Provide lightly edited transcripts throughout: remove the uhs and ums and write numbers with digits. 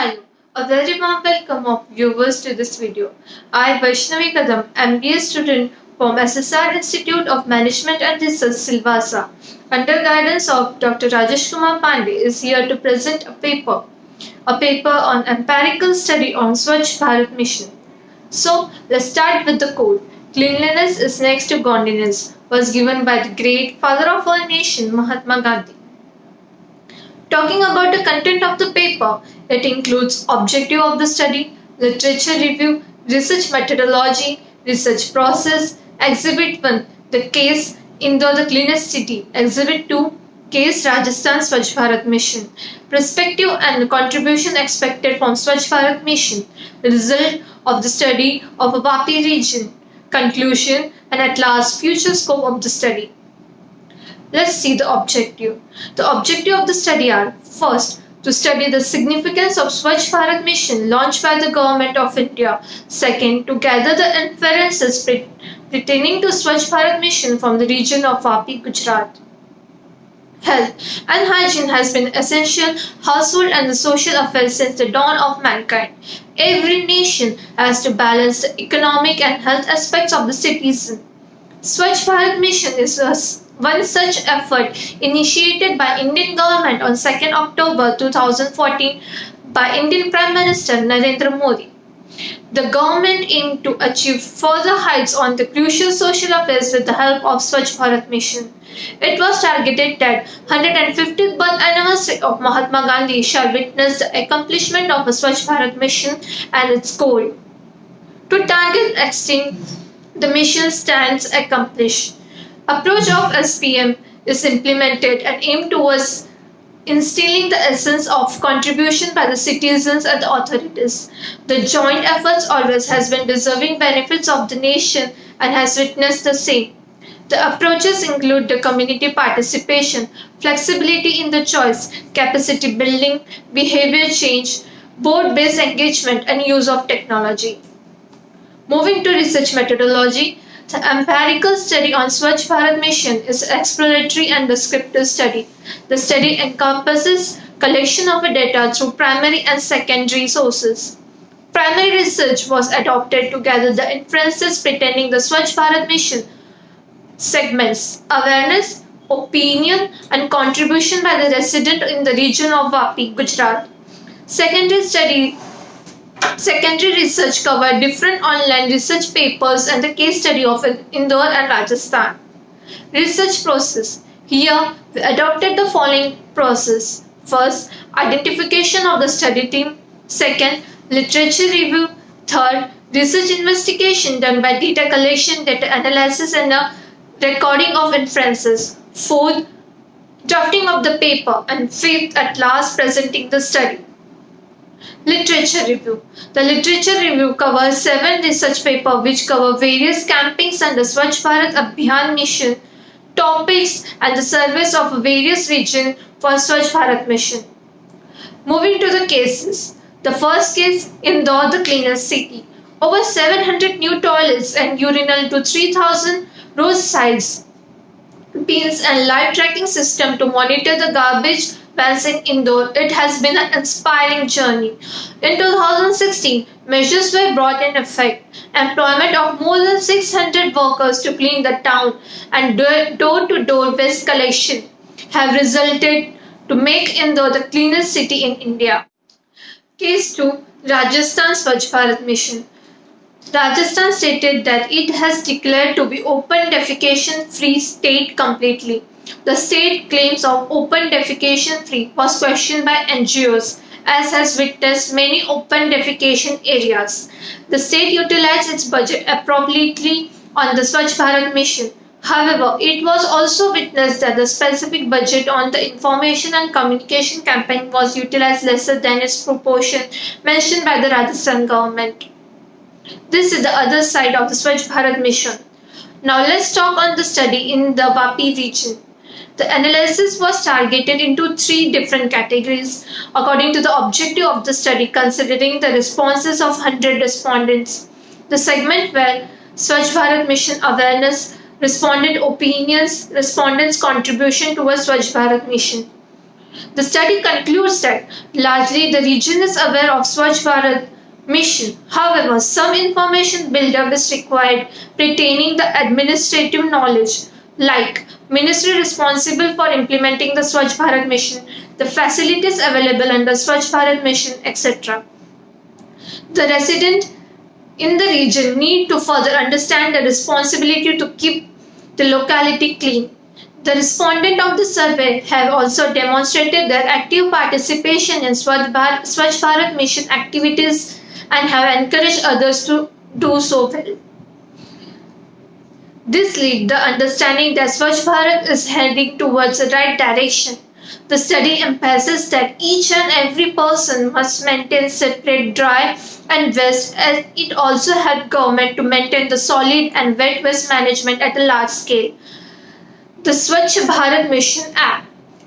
Hello, a very warm welcome of viewers to this video. I, Vaishnavi Kadam, MBA student from SSR Institute of Management and Research, Silvassa, under guidance of Dr. Rajesh Kumar Pandey, is here to present a paper on empirical study on Swachh Bharat Mission. So, let's start with the quote. Cleanliness is next to godliness was given by the great father of our nation, Mahatma Gandhi. Talking about the content of the paper, it includes objective of the study, literature review, research methodology, research process, Exhibit 1, the case Indore the cleanest city, Exhibit 2, case Rajasthan Swachh Bharat Mission, perspective and contribution expected from Swachh Bharat Mission, the result of the study of a Vapi region, conclusion, and at last future scope of the study. Let's see the objective. The objective of the study are first, to study the significance of Swachh Bharat Mission launched by the Government of India. Second, to gather the inferences pertaining to Swachh Bharat Mission from the region of Vapi, Gujarat. Health and hygiene has been essential household and the social affairs since the dawn of mankind. Every nation has to balance the economic and health aspects of the citizen. Swachh Bharat Mission is one such effort initiated by Indian government on 2nd October 2014 by Indian Prime Minister Narendra Modi. The government aimed to achieve further heights on the crucial social affairs with the help of Swachh Bharat Mission. It was targeted that 150th birth anniversary of Mahatma Gandhi shall witness the accomplishment of the Swachh Bharat Mission and its goal. To target extent, the mission stands accomplished. Approach of SPM is implemented and aimed towards instilling the essence of contribution by the citizens and the authorities. The joint efforts always has been deserving benefits of the nation and has witnessed the same. The approaches include the community participation, flexibility in the choice, capacity building, behavior change, board-based engagement and use of technology. Moving to research methodology, the empirical study on Swachh Bharat Mission is exploratory and descriptive study. The study encompasses collection of data through primary and secondary sources. Primary research was adopted to gather the inferences pertaining the Swachh Bharat Mission segments, awareness, opinion and contribution by the resident in the region of Vapi, Gujarat. Secondary research covered different online research papers and the case study of Indore and Rajasthan. Research process. Here, we adopted the following process. First, identification of the study team. Second, literature review. Third, research investigation done by data collection, data analysis and a recording of inferences. Fourth, drafting of the paper. And fifth, at last, presenting the study. Literature review. The literature review covers 7 research papers which cover various campaigns under Swachh Bharat Abhiyan Mission, topics and the service of various regions for Swachh Bharat Mission. Moving to the cases. The first case, Indore the cleanest city. Over 700 new toilets and urinal to 3,000 roadsides bins and live tracking system to monitor the garbage bans in Indore. It has been an inspiring journey. In 2016, measures were brought in effect. Employment of more than 600 workers to clean the town and door-to-door waste collection have resulted to make Indore the cleanest city in India. Case 2, Rajasthan Swachh Bharat Mission. Rajasthan stated that it has declared to be open defecation free state completely. The state claims of open defecation free was questioned by NGOs as has witnessed many open defecation areas. The state utilized its budget appropriately on the Swachh Bharat Mission. However, it was also witnessed that the specific budget on the information and communication campaign was utilized lesser than its proportion mentioned by the Rajasthan government. This is the other side of the Swachh Bharat Mission. Now let's talk on the study in the Vapi region. The analysis was targeted into 3 different categories according to the objective of the study, considering the responses of 100 respondents. The segment were Swachh Bharat Mission awareness, respondent opinions, respondents' contribution towards Swachh Bharat Mission. The study concludes that largely the region is aware of Swachh Bharat mission. However, some information build-up is required pertaining the administrative knowledge, like ministry responsible for implementing the Swachh Bharat mission, the facilities available under Swachh Bharat mission, etc. The resident in the region need to further understand the responsibility to keep the locality clean. The respondents of the survey have also demonstrated their active participation in Swachh Bharat mission activities and have encouraged others to do so well. This leads the understanding that Swachh Bharat is heading towards the right direction. The study emphasizes that each and every person must maintain separate dry and waste, as it also helps government to maintain the solid and wet waste management at a large scale. The Swachh Bharat Mission app,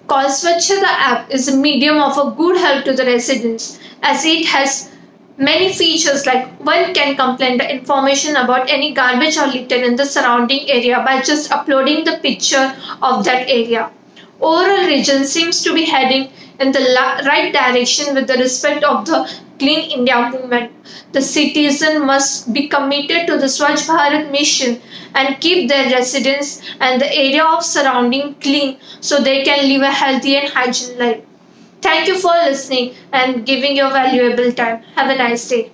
called Swachhata app, is a medium of a good help to the residents, as it has many features like one can complain the information about any garbage or litter in the surrounding area by just uploading the picture of that area. Overall region seems to be heading in the right direction with the respect of the Clean India movement. The citizen must be committed to the Swachh Bharat mission and keep their residence and the area of surrounding clean so they can live a healthy and hygiene life. Thank you for listening and giving your valuable time. Have a nice day.